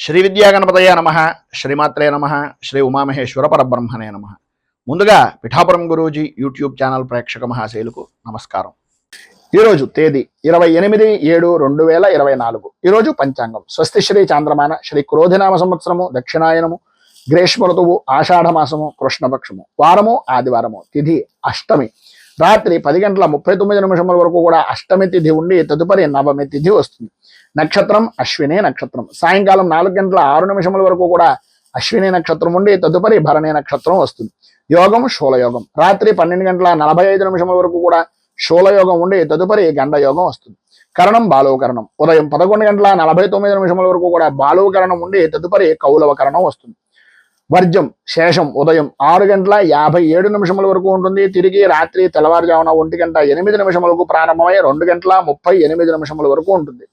శ్రీ విద్యాగణపతయ నమ. శ్రీమాత్రే నమ. శ్రీ ఉమామహేశ్వర పరబ్రహ్మణే నమ. ముందుగా పిఠాపురం గురూజీ యూట్యూబ్ ఛానల్ ప్రేక్షక మహాశైలకు నమస్కారం. ఈరోజు తేదీ 28/7/2024. ఈరోజు పంచాంగం స్వస్తి శ్రీ చాంద్రమాన శ్రీ క్రోధినామ సంవత్సరము దక్షిణాయనము గ్రీష్మ ఋతువు ఆషాఢమాసము కృష్ణపక్షము వారము ఆదివారము తిథి అష్టమి రాత్రి 10:39 వరకు కూడా అష్టమి తిథి ఉండి తదుపరి నవమి తిథి వస్తుంది. నక్షత్రం అశ్విని నక్షత్రం. సాయంకాలం 4:06 వరకు కూడా అశ్విని నక్షత్రం ఉండి తదుపరి భరణి నక్షత్రం వస్తుంది. యోగం శూలయోగం. రాత్రి 12:45 వరకు కూడా శూలయోగం ఉండి తదుపరి గండయోగం వస్తుంది. కరణం బాలవకరణం. ఉదయం 11:49 వరకు కూడా బాలవకరణం ఉండి తదుపరి కౌలవకరణం వస్తుంది. వర్జం శేషం ఉదయం 6:57 వరకు ఉంటుంది. తిరిగి రాత్రి తెల్లవారుజామున 1:08 ప్రారంభమై 2:38 వరకు ఉంటుంది.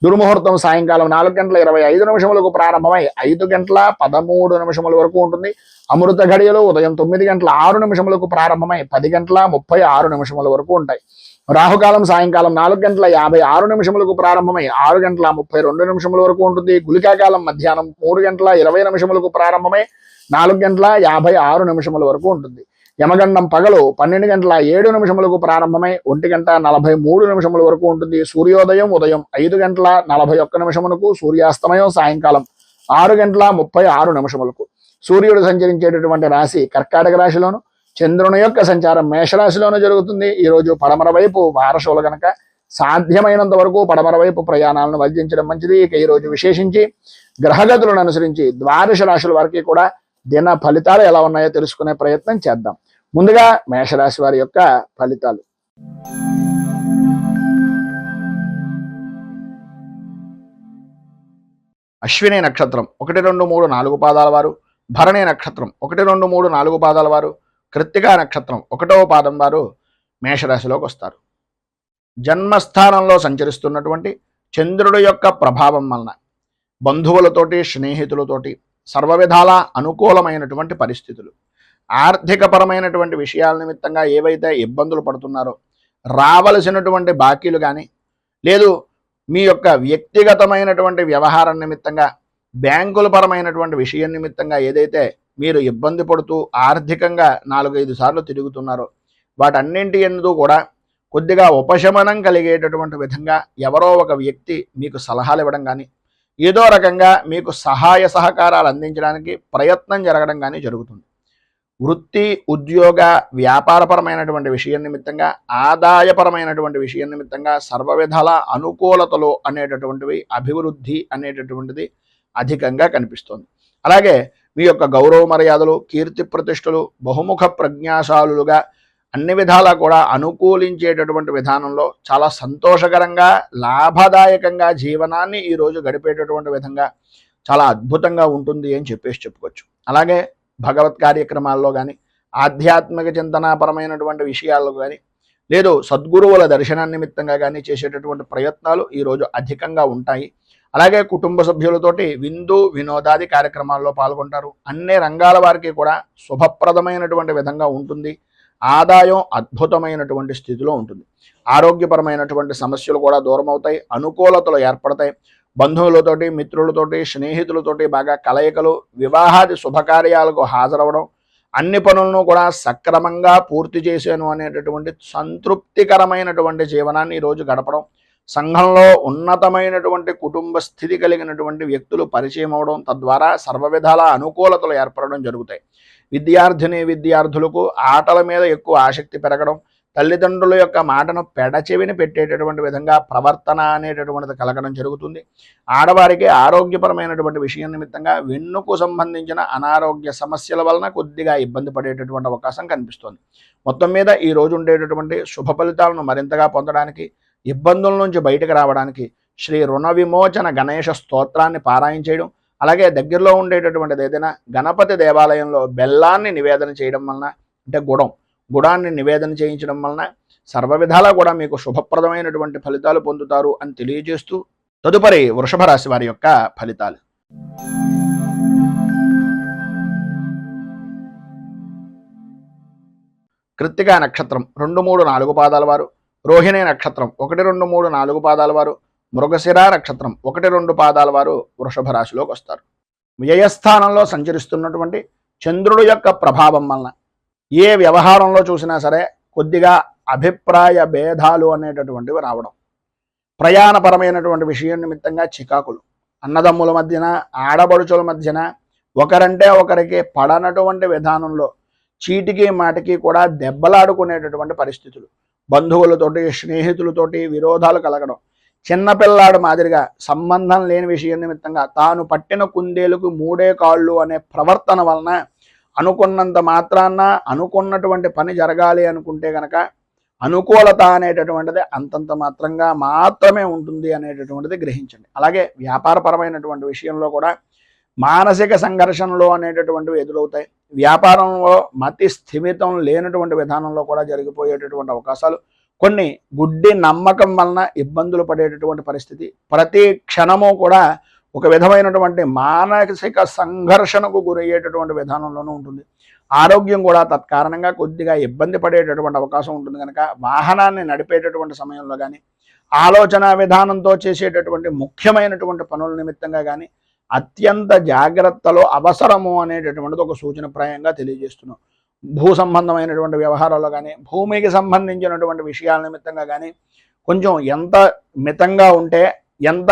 దుర్ముహూర్తం సాయంకాలం 4:25 ప్రారంభమై 5:13 వరకు ఉంటుంది. అమృత ఘడియలు ఉదయం 9:06 ప్రారంభమై 10:36 వరకు ఉంటాయి. రాహుకాలం సాయంకాలం 4:56 ప్రారంభమై 6:32 వరకు ఉంటుంది. గుళికాకాలం మధ్యాహ్నం 3:20 ప్రారంభమై 4:56 వరకు ఉంటుంది. యమగండం పగలు 12:07 ప్రారంభమై 1:43 వరకు ఉంటుంది. సూర్యోదయం ఉదయం 5:41 సూర్యాస్తమయం సాయంకాలం 6:36 సూర్యుడు సంచరించేటటువంటి రాశి కర్కాటక రాశిలోను, చంద్రుని యొక్క సంచారం మేషరాశిలోనూ జరుగుతుంది. ఈరోజు పడమర వైపు వారసులు కనుక సాధ్యమైనంత వరకు పడమర వైపు ప్రయాణాలను వర్జించడం మంచిది. ఇక ఈరోజు విశేషించి గ్రహగతులను అనుసరించి ద్వాదశ రాశుల వారికి కూడా దిన ఫలితాలు ఎలా ఉన్నాయో తెలుసుకునే ప్రయత్నం చేద్దాం. ముందుగా మేషరాశి వారి యొక్క ఫలితాలు. అశ్విని నక్షత్రం 1, 2, 3, 4 పాదాల వారు, భరణి నక్షత్రం 1, 2, 3, 4 పాదాల వారు, కృత్తికా నక్షత్రం 1వ పాదం వారు మేషరాశిలోకి వస్తారు. జన్మస్థానంలో సంచరిస్తున్నటువంటి చంద్రుడి యొక్క ప్రభావం వలన బంధువులతోటి స్నేహితులతోటి సర్వవిధాల అనుకూలమైనటువంటి పరిస్థితులు, ఆర్థికపరమైనటువంటి విషయాల నిమిత్తంగా ఏవైతే ఇబ్బందులు పడుతున్నారో రావలసినటువంటి బాకీలు కానీ లేదు మీ యొక్క వ్యక్తిగతమైనటువంటి వ్యవహారం నిమిత్తంగా బ్యాంకుల పరమైనటువంటి విషయం నిమిత్తంగా ఏదైతే మీరు ఇబ్బంది పడుతూ ఆర్థికంగా 4-5 సార్లు తిరుగుతున్నారో వాటన్నింటి యందు కూడా కొద్దిగా ఉపశమనం కలిగేటటువంటి విధంగా ఎవరో ఒక వ్యక్తి మీకు సలహాలు ఇవ్వడం కానీ ఏదో రకంగా మీకు సహాయ సహకారాలు అందించడానికి ప్రయత్నం జరగడం కానీ జరుగుతుంది. వృత్తి ఉద్యోగ వ్యాపారపరమైనటువంటి విషయం నిమిత్తంగా ఆదాయపరమైనటువంటి విషయం నిమిత్తంగా సర్వవిధాల అనుకూలతలు అనేటటువంటివి అభివృద్ధి అనేటటువంటిది అధికంగా కనిపిస్తుంది. అలాగే మీ యొక్క గౌరవ మర్యాదలు కీర్తి ప్రతిష్టలు బహుముఖ ప్రజ్ఞాశాలుగా అన్ని విధాలా కూడా అనుకూలించేటటువంటి విధానంలో చాలా సంతోషకరంగా లాభదాయకంగా జీవనాన్ని ఈరోజు గడిపేటటువంటి విధంగా చాలా అద్భుతంగా ఉంటుంది అని చెప్పుకోవచ్చు. అలాగే భగవత్ కార్యక్రమాల్లో కానీ ఆధ్యాత్మిక చింతనాపరమైనటువంటి విషయాల్లో కానీ లేదు సద్గురువుల దర్శన నిమిత్తంగా కానీ చేసేటటువంటి ప్రయత్నాలు ఈరోజు అధికంగా ఉంటాయి. అలాగే కుటుంబ సభ్యులతోటి విందు వినోదాది కార్యక్రమాల్లో పాల్గొంటారు. అన్ని రంగాల వారికి కూడా శుభప్రదమైనటువంటి విధంగా ఉంటుంది. ఆదాయం అద్భుతమైనటువంటి స్థితిలో ఉంటుంది. ఆరోగ్యపరమైనటువంటి సమస్యలు కూడా దూరం అవుతాయి. అనుకూలతలు ఏర్పడతాయి. బంధువులతోటి మిత్రులతోటి స్నేహితులతోటి బాగా కలయికలు, వివాహాది శుభకార్యాలకు హాజరవడం, అన్ని పనులను కూడా సక్రమంగా పూర్తి చేశాను అనేటటువంటి సంతృప్తికరమైనటువంటి జీవనాన్ని ఈరోజు గడపడం, సంఘంలో ఉన్నతమైనటువంటి కుటుంబ స్థితి కలిగినటువంటి వ్యక్తులు పరిచయం అవడం, తద్వారా సర్వవిధాల అనుకూలతలు ఏర్పడడం జరుగుతాయి. విద్యార్థులకు ఆటల మీద ఎక్కువ ఆసక్తి పెరగడం, తల్లిదండ్రుల యొక్క మాటను పెడచెవిని పెట్టేటటువంటి విధంగా ప్రవర్తన అనేటటువంటిది కలగడం జరుగుతుంది. ఆడవారికి ఆరోగ్యపరమైనటువంటి విషయం నిమిత్తంగా వెన్నుకు సంబంధించిన అనారోగ్య సమస్యల వలన కొద్దిగా ఇబ్బంది పడేటటువంటి అవకాశం కనిపిస్తుంది. మొత్తం మీద ఈ రోజు ఉండేటటువంటి శుభ ఫలితాలను మరింతగా పొందడానికి, ఇబ్బందుల నుంచి బయటకు రావడానికి శ్రీ రుణ విమోచన గణేష స్తోత్రాన్ని పారాయణ చేయడం, అలాగే దగ్గరలో ఉండేటటువంటిది ఏదైనా గణపతి దేవాలయంలో బెల్లాన్ని నివేదన చేయడం వలన అంటే గుడాన్ని నివేదన చేయించడం వలన సర్వవిధాలా కూడా మీకు శుభప్రదమైనటువంటి ఫలితాలు పొందుతారు అని తెలియజేస్తూ తదుపరి వృషభ రాశి వారి యొక్క ఫలితాలు. కృత్తికా నక్షత్రం 2, 3, 4 పాదాల వారు, రోహిణి నక్షత్రం 1, 2, 3, 4 పాదాల వారు, మృగశిర నక్షత్రం 1-2 పాదాల వారు వృషభ రాశిలోకి వస్తారు. వ్యయస్థానంలో సంచరిస్తున్నటువంటి చంద్రుడు యొక్క ప్రభావం వలన ఏ వ్యవహారంలో చూసినా సరే కొద్దిగా అభిప్రాయ భేదాలు అనేటటువంటివి రావడం, ప్రయాణపరమైనటువంటి విషయం నిమిత్తంగా చికాకులు, అన్నదమ్ముల మధ్యన ఆడబడుచుల మధ్యన ఒకరంటే ఒకరికి పడనటువంటి విధానంలో చీటికి మాటికి కూడా దెబ్బలాడుకునేటటువంటి పరిస్థితులు, బంధువులతోటి స్నేహితులతోటి విరోధాలు కలగడం, చిన్నపిల్లాడు మాదిరిగా సంబంధం లేని విషయం నిమిత్తంగా తాను పట్టిన కుందేలుకు 3 కాళ్ళు అనే ప్రవర్తన వలన అనుకున్నంత మాత్రాన అనుకున్నటువంటి పని జరగాలి అనుకుంటే గనక అనుకూలత అనేటటువంటిది అంతంత మాత్రంగా మాత్రమే ఉంటుంది అనేటటువంటిది గ్రహించండి. అలాగే వ్యాపారపరమైనటువంటి విషయంలో కూడా మానసిక సంఘర్షణలు అనేటటువంటివి ఎదురవుతాయి. వ్యాపారంలో మతి స్థిమితం లేనటువంటి విధానంలో కూడా జరిగిపోయేటటువంటి అవకాశాలు, కొన్ని గుడ్డి నమ్మకం వలన ఇబ్బందులు పడేటటువంటి పరిస్థితి, ప్రతి క్షణము కూడా ఒక విధమైనటువంటి మానసిక సంఘర్షణకు గురయ్యేటటువంటి విధానంలోనూ ఉంటుంది. ఆరోగ్యం కూడా తత్కారణంగా కొద్దిగా ఇబ్బంది పడేటటువంటి అవకాశం ఉంటుంది. కనుక వాహనాన్ని నడిపేటటువంటి సమయంలో కానీ, ఆలోచన విధానంతో చేసేటటువంటి ముఖ్యమైనటువంటి పనుల నిమిత్తంగా కానీ అత్యంత జాగ్రత్తలు అవసరము అనేటటువంటిది ఒక సూచనప్రాయంగా తెలియజేస్తున్నాం. భూ సంబంధమైనటువంటి వ్యవహారాల్లో కానీ, భూమికి సంబంధించినటువంటి విషయాల నిమిత్తంగా కానీ కొంచెం ఎంత మితంగా ఉంటే, ఎంత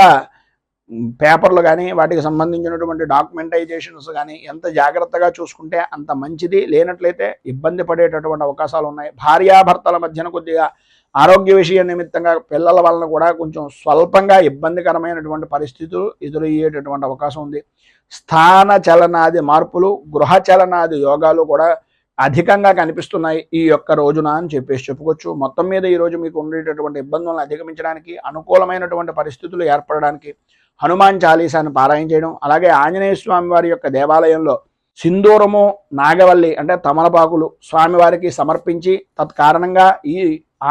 పేపర్లు కానీ వాటికి సంబంధించినటువంటి డాక్యుమెంటైజేషన్స్ కానీ ఎంత జాగ్రత్తగా చూసుకుంటే అంత మంచిది. లేనట్లయితే ఇబ్బంది పడేటటువంటి అవకాశాలు ఉన్నాయి. భార్యాభర్తల మధ్యన కొద్దిగా ఆరోగ్య విషయం నిమిత్తంగా పిల్లల వలన కూడా కొంచెం స్వల్పంగా ఇబ్బందికరమైనటువంటి పరిస్థితులు ఎదురయ్యేటటువంటి అవకాశం ఉంది. స్థాన చలనాది మార్పులు, గృహ చలనాది యోగాలు కూడా అధికంగా కనిపిస్తున్నాయి ఈ యొక్క రోజున అని చెప్పుకోవచ్చు. మొత్తం మీద ఈరోజు మీకు ఉండేటటువంటి ఇబ్బందులను అధిగమించడానికి, అనుకూలమైనటువంటి పరిస్థితులు ఏర్పడడానికి హనుమాన్ చాలీసాను పారాయణ చేయడం, అలాగే ఆంజనేయ స్వామి వారి యొక్క దేవాలయంలో సింధూరము, నాగవల్లి అంటే తమలపాకులు స్వామివారికి సమర్పించి తత్కారణంగా ఈ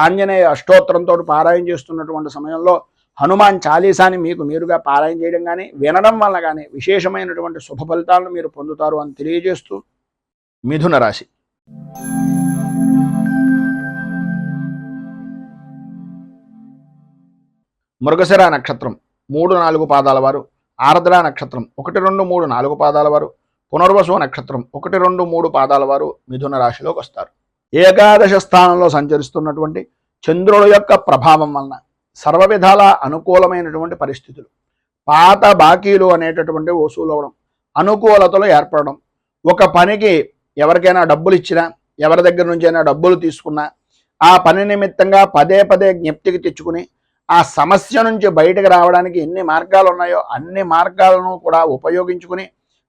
ఆంజనేయ అష్టోత్తరంతో పారాయణ చేస్తున్నటువంటి సమయంలో హనుమాన్ చాలీసాని మీకు మీరుగా పారాయణ చేయడం కానీ వినడం వల్ల కానీ విశేషమైనటువంటి శుభ ఫలితాలను మీరు పొందుతారు అని తెలియజేస్తూ, మిథున రాశి మృగశిర నక్షత్రం 3-4 పాదాల వారు, ఆర్ద్ర నక్షత్రం 1, 2, 3, 4 పాదాల వారు, పునర్వసు నక్షత్రం 1, 2, 3 పాదాల వారు మిథున రాశిలోకి వస్తారు. ఏకాదశ స్థానంలో సంచరిస్తున్నటువంటి చంద్రుడు యొక్క ప్రభావం వలన సర్వ విధాల అనుకూలమైనటువంటి పరిస్థితులు, పాత బాకీలు అనేటటువంటి వసూలు అవ్వడం, అనుకూలతలు ఏర్పడడం, ఒక పనికి ఎవరికైనా డబ్బులు ఇచ్చినా, ఎవరి దగ్గర నుంచైనా డబ్బులు తీసుకున్నా ఆ పని నిమిత్తంగా పదే పదే జ్ఞప్తికి తెచ్చుకుని ఆ సమస్య నుంచి బయటకు రావడానికి ఎన్ని మార్గాలు ఉన్నాయో అన్ని మార్గాలను కూడా ఉపయోగించుకుని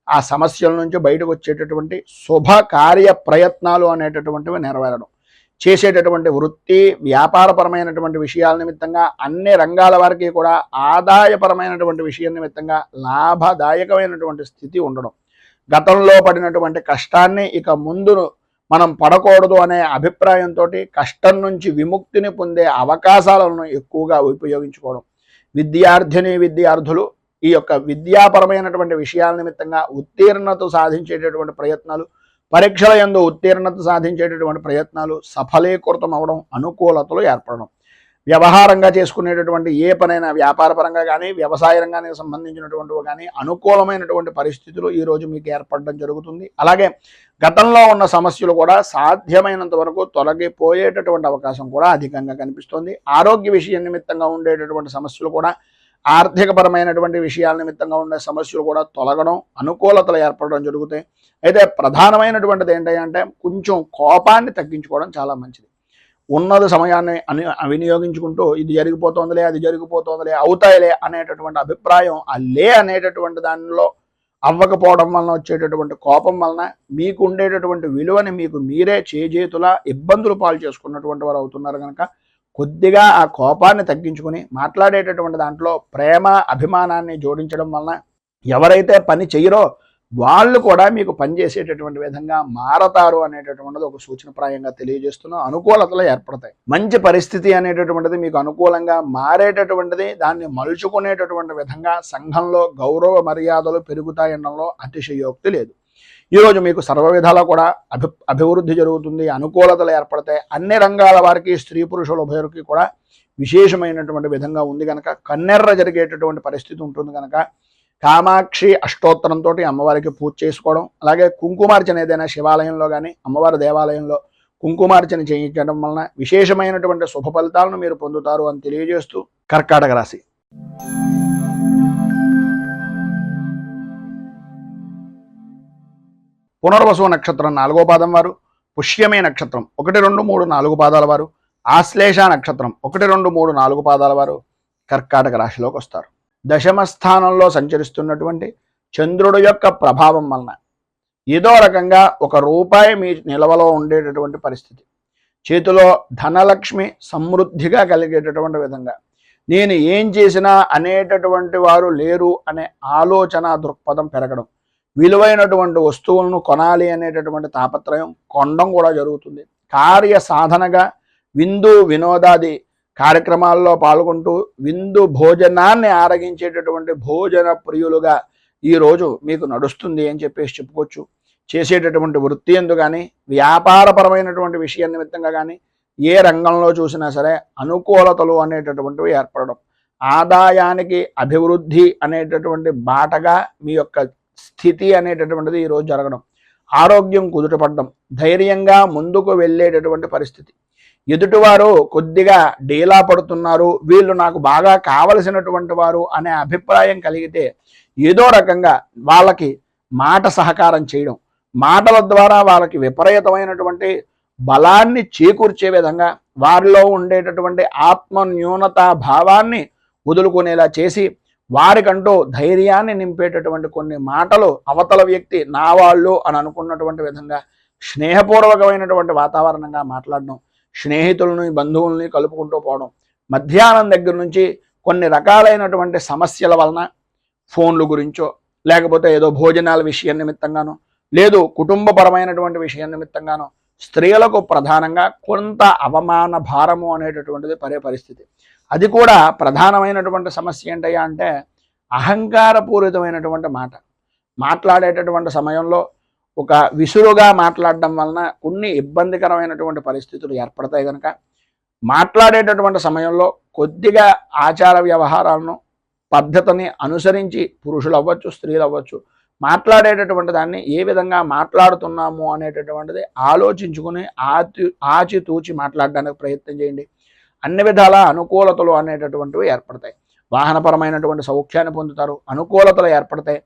ఆ సమస్యల నుంచి బయటకు వచ్చేటటువంటి శుభ కార్య ప్రయత్నాలు అనేటటువంటివి నెరవేరడం, చేసేటటువంటి వృత్తి వ్యాపారపరమైనటువంటి విషయాల నిమిత్తంగా అన్ని రంగాల వారికి కూడా ఆదాయపరమైనటువంటి విషయం నిమిత్తంగా లాభదాయకమైనటువంటి స్థితి ఉండడం, గతంలో పడినటువంటి కష్టాన్ని ఇక ముందు మనం పడకూడదు అనే అభిప్రాయంతో కష్టం నుంచి విముక్తిని పొందే అవకాశాలను ఎక్కువగా ఉపయోగించుకోవడం, విద్యార్థులు ఈ యొక్క విద్యాపరమైనటువంటి విషయాల నిమిత్తంగా ఉత్తీర్ణత సాధించేటటువంటి ప్రయత్నాలు, పరీక్షల యందు ఉత్తీర్ణత సాధించేటటువంటి ప్రయత్నాలు సఫలీకృతం అవడం, అనుకూలతలు ఏర్పడడం, వ్యవహారంగా చేసుకునేటటువంటి ఏ పనైనా వ్యాపారపరంగా కానీ వ్యవసాయ రంగానికి సంబంధించినటువంటివి కానీ అనుకూలమైనటువంటి పరిస్థితులు ఈరోజు మీకు ఏర్పడడం జరుగుతుంది. అలాగే గతంలో ఉన్న సమస్యలు కూడా సాధ్యమైనంత వరకు తొలగిపోయేటటువంటి అవకాశం కూడా అధికంగా కనిపిస్తుంది. ఆరోగ్య విషయం నిమిత్తంగా ఉండేటటువంటి సమస్యలు కూడా, ఆర్థికపరమైనటువంటి విషయాల నిమిత్తంగా ఉండే సమస్యలు కూడా తొలగడం, అనుకూలతలు ఏర్పడడం జరుగుతాయి. అయితే ప్రధానమైనటువంటిది ఏంటంటే కొంచెం కోపాన్ని తగ్గించుకోవడం చాలా మంచిది. ఉన్నది సమయాన్ని వినియోగించుకుంటూ ఇది జరిగిపోతుందిలే, అది జరిగిపోతుందిలే, అవుతాయిలే అనేటటువంటి అభిప్రాయం ఆ అనేటటువంటి దానిలో అవ్వకపోవడం వలన వచ్చేటటువంటి కోపం వలన మీకు ఉండేటటువంటి విలువని మీకు మీరే చేజేతులా ఇబ్బందులు పాలు చేసుకున్నటువంటి వారు అవుతున్నారు. కనుక కొద్దిగా ఆ కోపాన్ని తగ్గించుకుని మాట్లాడేటటువంటి దాంట్లో ప్రేమ అభిమానాన్ని జోడించడం వలన ఎవరైతే పని చేయరో వాళ్ళు కూడా మీకు పనిచేసేటటువంటి విధంగా మారతారు అనేటటువంటిది ఒక సూచనప్రాయంగా తెలియజేస్తున్నాం. అనుకూలతలు ఏర్పడతాయి. మంచి పరిస్థితి అనేటటువంటిది మీకు అనుకూలంగా మారేటటువంటిది, దాన్ని మలుచుకునేటటువంటి విధంగా సంఘంలో గౌరవ మర్యాదలు పెరుగుతాయనడంలో అతిశయోక్తి లేదు. ఈరోజు మీకు సర్వ విధాలా కూడా అభివృద్ధి జరుగుతుంది, అనుకూలతలు ఏర్పడతాయి. అన్ని రంగాల వారికి, స్త్రీ పురుషుల ఉభయులకి కూడా విశేషమైనటువంటి విధంగా ఉంది కనుక కన్నెర్ర జరిగేటటువంటి పరిస్థితి ఉంటుంది కనుక కామాక్షి అష్టోత్తరంతో అమ్మవారికి పూజ చేసుకోవడం, అలాగే కుంకుమార్చన ఏదైనా శివాలయంలో కానీ అమ్మవారి దేవాలయంలో కుంకుమార్చన చేయించడం వలన విశేషమైనటువంటి శుభ ఫలితాలను మీరు పొందుతారు అని తెలియజేస్తూ కర్కాటక రాశి. పునర్వసు నక్షత్రం 4వ పాదం వారు, పుష్యమే నక్షత్రం 1, 2, 3, 4 పాదాల వారు, ఆశ్లేష నక్షత్రం 1, 2, 3, 4 పాదాల వారు కర్కాటక రాశిలోకి వస్తారు. దశమ స్థానంలో సంచరిస్తున్నటువంటి చంద్రుడు యొక్క ప్రభావం వలన ఏదో రకంగా ₹1 మీ నిల్వలో ఉండేటటువంటి పరిస్థితి, చేతిలో ధనలక్ష్మి సమృద్ధిగా కలిగేటటువంటి విధంగా, నేను ఏం చేసినా అనేటటువంటి వారు లేరు అనే ఆలోచన దృక్పథం పెరగడం, విలువైనటువంటి వస్తువులను కొనాలి అనేటటువంటి తాపత్రయం కొనడం కూడా జరుగుతుంది. కార్య సాధనగా విందు వినోదాది కార్యక్రమాల్లో పాల్గొంటూ విందు భోజనాన్ని ఆరగించేటటువంటి భోజన ప్రియులుగా ఈరోజు మీకు నడుస్తుంది అని చెప్పేసి చెప్పుకోవచ్చు. చేసేటటువంటి వృత్తి ఎందు కానీ వ్యాపారపరమైనటువంటి విషయం నిమిత్తంగా కానీ ఏ రంగంలో చూసినా సరే అనుకూలతలు అనేటటువంటివి ఏర్పడడం, ఆదాయానికి అభివృద్ధి అనేటటువంటి బాటగా మీ యొక్క స్థితి అనేటటువంటిది ఈరోజు జరగడం, ఆరోగ్యం కుదుటపడడం, ధైర్యంగా ముందుకు వెళ్ళేటటువంటి పరిస్థితి. ఎదుటివారు కొద్దిగా డీలా పడుతున్నారు, వీళ్ళు నాకు బాగా కావలసినటువంటి వారు అనే అభిప్రాయం కలిగితే ఏదో రకంగా వాళ్ళకి మాట సహకారం చేయడం, మాటల ద్వారా వాళ్ళకి విపరీతమైనటువంటి బలాన్ని చేకూర్చే విధంగా వారిలో ఉండేటటువంటి ఆత్మ న్యూనతా భావాన్ని వదులుకునేలా చేసి వారికంటూ ధైర్యాన్ని నింపేటటువంటి కొన్ని మాటలు అవతల వ్యక్తి నా వాళ్ళు అని అనుకున్నటువంటి విధంగా స్నేహపూర్వకమైనటువంటి వాతావరణంగా మాట్లాడడం, స్నేహితులని బంధువుల్ని కలుపుకుంటూ పోవడం, మధ్యాహ్నం దగ్గర నుంచి కొన్ని రకాలైనటువంటి సమస్యల వలన ఫోన్లు గురించో లేకపోతే ఏదో భోజనాల విషయం నిమిత్తంగానో లేదు కుటుంబపరమైనటువంటి విషయం నిమిత్తంగానో స్త్రీలకు ప్రధానంగా కొంత అవమాన భారము అనేటటువంటిది పడే పరిస్థితి. అది కూడా ప్రధానమైనటువంటి సమస్య ఏంటయ్యా అంటే అహంకారపూరితమైనటువంటి మాట్లాడేటటువంటి సమయంలో ఒక విసురుగా మాట్లాడడం వలన కొన్ని ఇబ్బందికరమైనటువంటి పరిస్థితులు ఏర్పడతాయి కనుక మాట్లాడేటటువంటి సమయంలో కొద్దిగా ఆచార వ్యవహారాలను పద్ధతిని అనుసరించి పురుషులు అవ్వచ్చు స్త్రీలు అవ్వచ్చు మాట్లాడేటటువంటి దాన్ని ఏ విధంగా మాట్లాడుతున్నాము అనేటటువంటిది ఆలోచించుకుని ఆచితూచి మాట్లాడడానికి ప్రయత్నం చేయండి. అన్ని విధాల అనుకూలతలు అనేటటువంటివి ఏర్పడతాయి. వాహనపరమైనటువంటి సౌఖ్యాన్ని పొందుతారు, అనుకూలతలు ఏర్పడతాయి.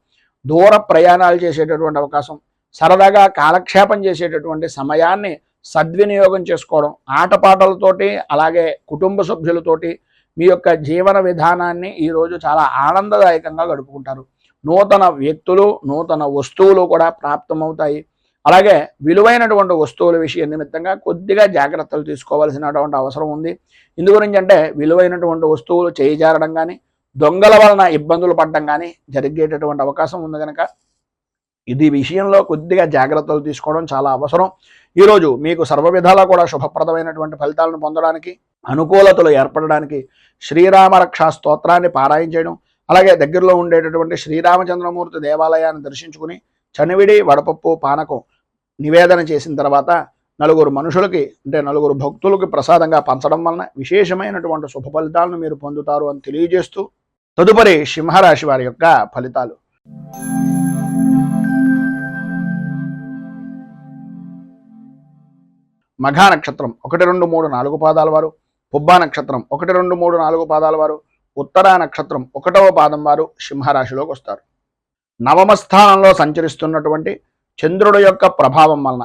దూర ప్రయాణాలు చేసేటటువంటి అవకాశం, సరదాగా కాలక్షేపం చేసేటటువంటి సమయాన్ని సద్వినియోగం చేసుకోవడం, ఆటపాటలతోటి అలాగే కుటుంబ సభ్యులతోటి మీ యొక్క జీవన విధానాన్ని ఈరోజు చాలా ఆనందదాయకంగా గడుపుకుంటారు. నూతన వ్యక్తులు నూతన వస్తువులు కూడా ప్రాప్తమవుతాయి. అలాగే విలువైనటువంటి వస్తువుల విషయం నిమిత్తంగా కొద్దిగా జాగ్రత్తలు తీసుకోవాల్సినటువంటి అవసరం ఉంది. ఇందు గురించి అంటే విలువైనటువంటి వస్తువులు చేయిజారడం కానీ దొంగల వలన ఇబ్బందులు పడడం కానీ జరిగేటటువంటి అవకాశం ఉంది కనుక ఇది విషయంలో కొద్దిగా జాగ్రత్తలు తీసుకోవడం చాలా అవసరం. ఈరోజు మీకు సర్వ విధాలా కూడా శుభప్రదమైనటువంటి ఫలితాలను పొందడానికి అనుకూలతలు ఏర్పడడానికి శ్రీరామ రక్షా స్తోత్రాన్ని పారాయణ చేయడం, అలాగే దగ్గరలో ఉండేటటువంటి శ్రీరామచంద్రమూర్తి దేవాలయాన్ని దర్శించుకుని చనివిడి వడపప్పు పానకం నివేదన చేసిన తర్వాత నలుగురు మనుషులకి అంటే నలుగురు భక్తులకి ప్రసాదంగా పంచడం వలన విశేషమైనటువంటి శుభ ఫలితాలను మీరు పొందుతారు అని తెలియజేస్తూ తదుపరి సింహరాశి వారి యొక్క ఫలితాలు. మఘా నక్షత్రం 1, 2, 3, 4 పాదాల వారు, పుబ్బా నక్షత్రం 1, 2, 3, 4 పాదాల వారు, ఉత్తరా నక్షత్రం 1వ పాదం వారు సింహరాశిలోకి వస్తారు. నవమ స్థానంలో సంచరిస్తున్నటువంటి చంద్రుడు యొక్క ప్రభావం వలన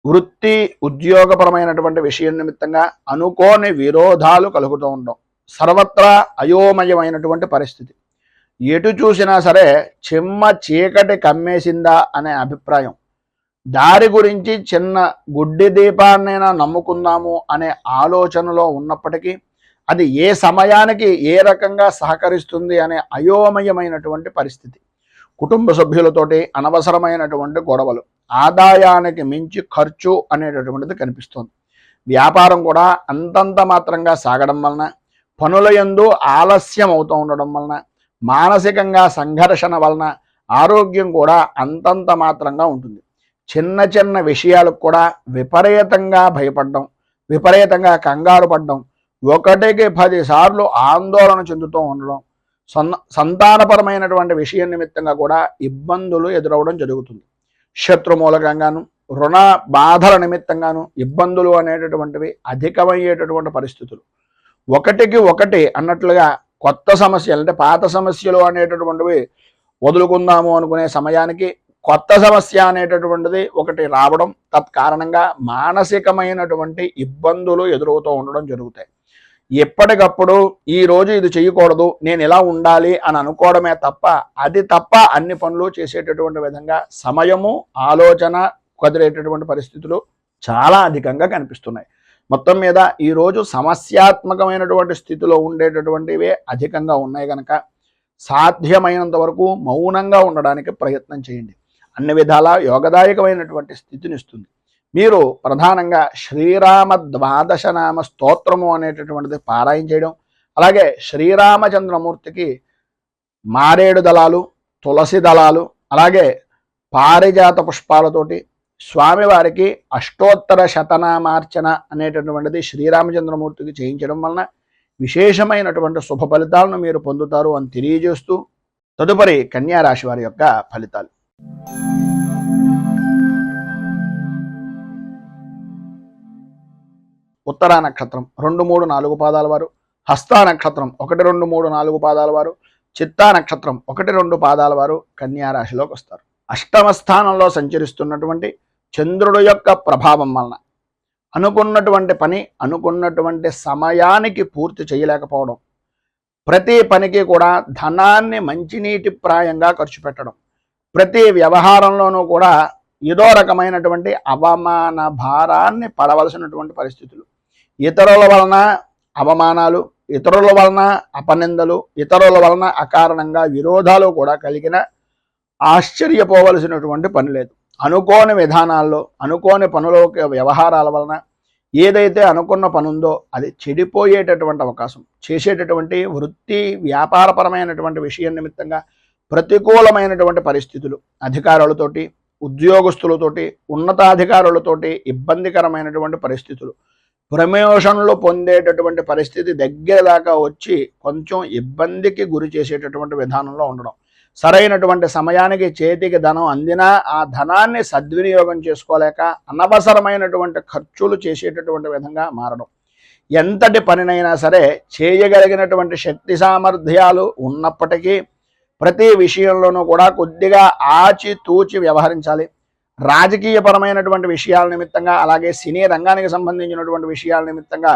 వృత్తి ఉద్యోగపరమైనటువంటి విషయం నిమిత్తంగా అనుకోని విరోధాలు కలుగుతూ ఉండడం, సర్వత్రా అయోమయమైనటువంటి పరిస్థితి, ఎటు చూసినా సరే చిమ్మ చీకటి కమ్మేసిందా అనే అభిప్రాయం, దారి గురించి చిన్న గుడ్డి దీపాన్నైనా నమ్ముకుందాము అనే ఆలోచనలో ఉన్నప్పటికీ అది ఏ సమయానికి ఏ రకంగా సహకరిస్తుంది అనే అయోమయమైనటువంటి పరిస్థితి, కుటుంబ సభ్యులతోటి అనవసరమైనటువంటి గొడవలు, ఆదాయానికి మించి ఖర్చు అనేటటువంటిది కనిపిస్తుంది. వ్యాపారం కూడా అంతంత మాత్రంగా సాగడం వలన, పనుల యందు ఆలస్యం అవుతూ ఉండడం వలన, మానసికంగా సంఘర్షణ వలన ఆరోగ్యం కూడా అంతంత మాత్రంగా ఉంటుంది. చిన్న చిన్న విషయాలకు కూడా విపరీతంగా భయపడడం, విపరీతంగా కంగారు పడడం, ఒకటికి 10 సార్లు ఆందోళన చెందుతూ ఉండడం, సంతానపరమైనటువంటి విషయం నిమిత్తంగా కూడా ఇబ్బందులు ఎదురవడం జరుగుతుంది. శత్రుమూలకంగాను, రుణ బాధల నిమిత్తంగాను ఇబ్బందులు అనేటటువంటివి అధికమయ్యేటటువంటి పరిస్థితులు. ఒకటికి ఒకటి అన్నట్లుగా కొత్త సమస్యలు అంటే పాత సమస్యలు అనేటటువంటివి వదులుకుందాము అనుకునే సమయానికి కొత్త సమస్య అనేటటువంటిది ఒకటి రావడం, తత్కారణంగా మానసికమైనటువంటి ఇబ్బందులు ఎదురవుతూ ఉండడం జరుగుతాయి. ఎప్పటికప్పుడు ఈరోజు ఇది చేయకూడదు, నేను ఇలా ఉండాలి అని అనుకోవడమే తప్ప, అది తప్ప అన్ని పనులు చేసేటటువంటి విధంగా సమయము ఆలోచన కుదిరేటటువంటి పరిస్థితులు చాలా అధికంగా కనిపిస్తున్నాయి. మొత్తం మీద ఈరోజు సమస్యాత్మకమైనటువంటి స్థితిలో ఉండేటటువంటివే అధికంగా ఉన్నాయి కనుక సాధ్యమైనంత వరకు మౌనంగా ఉండడానికి ప్రయత్నం చేయండి. అన్ని విధాలా యోగదాయకమైనటువంటి స్థితిని ఇస్తుంది. మీరు ప్రధానంగా శ్రీరామ ద్వాదశనామ స్తోత్రము అనేటటువంటిది పారాయణ చేయడం, అలాగే శ్రీరామచంద్రమూర్తికి మారేడు దళాలు, తులసి దళాలు, అలాగే పారిజాత పుష్పాలతోటి స్వామివారికి అష్టోత్తర శతనామార్చన అనేటటువంటిది శ్రీరామచంద్రమూర్తికి చేయించడం వలన విశేషమైనటువంటి శుభ ఫలితాలను మీరు పొందుతారు అని తెలియజేస్తూ తదుపరి కన్యా రాశి వారి యొక్క ఫలితాలు. ఉత్తరా నక్షత్రం 2, 3, 4 పాదాల వారు, హస్తా నక్షత్రం 1, 2, 3, 4 పాదాల వారు, చిత్తా నక్షత్రం 1, 2 పాదాల వారు కన్యా రాశిలోకి వస్తారు. అష్టమ స్థానంలో సంచరిస్తున్నటువంటి చంద్రుడు యొక్క ప్రభావం వలన అనుకున్నటువంటి పని అనుకున్నటువంటి సమయానికి పూర్తి చేయలేకపోవడం, ప్రతి పనికి కూడా ధనాన్ని మంచినీటి ప్రాయంగా ఖర్చు పెట్టడం, ప్రతి వ్యవహారంలోనూ కూడా ఏదో రకమైనటువంటి అవమాన భారాన్ని పడవలసినటువంటి పరిస్థితులు, ఇతరుల వలన అవమానాలు, ఇతరుల వలన అపనిందలు, ఇతరుల వలన అకారణంగా విరోధాలు కూడా కలిగిన ఆశ్చర్యపోవలసినటువంటి పని లేదు. అనుకోని విధానాల్లో అనుకోని పనుల వ్యవహారాల వలన ఏదైతే అనుకున్న పని ఉందో అది చెడిపోయేటటువంటి అవకాశం, చేసేటటువంటి వృత్తి వ్యాపారపరమైనటువంటి విషయం నిమిత్తంగా ప్రతికూలమైనటువంటి పరిస్థితులు, అధికారులతోటి ఉద్యోగస్తులతోటి ఉన్నతాధికారులతోటి ఇబ్బందికరమైనటువంటి పరిస్థితులు, ప్రమోషన్లు పొందేటటువంటి పరిస్థితి దగ్గర దాకా వచ్చి కొంచెం ఇబ్బందికి గురి చేసేటటువంటి విధానంలో ఉండడం, సరైనటువంటి సమయానికి చేతికి ధనం అందినా ఆ ధనాన్ని సద్వినియోగం చేసుకోలేక అనవసరమైనటువంటి ఖర్చులు చేసేటటువంటి విధంగా మారడం, ఎంతటి పనినైనా సరే చేయగలిగినటువంటి శక్తి సామర్థ్యాలు ఉన్నప్పటికీ ప్రతి విషయంలోనూ కూడా కొద్దిగా ఆచితూచి వ్యవహరించాలి. రాజకీయపరమైనటువంటి విషయాల నిమిత్తంగా, అలాగే సినీ రంగానికి సంబంధించినటువంటి విషయాల నిమిత్తంగా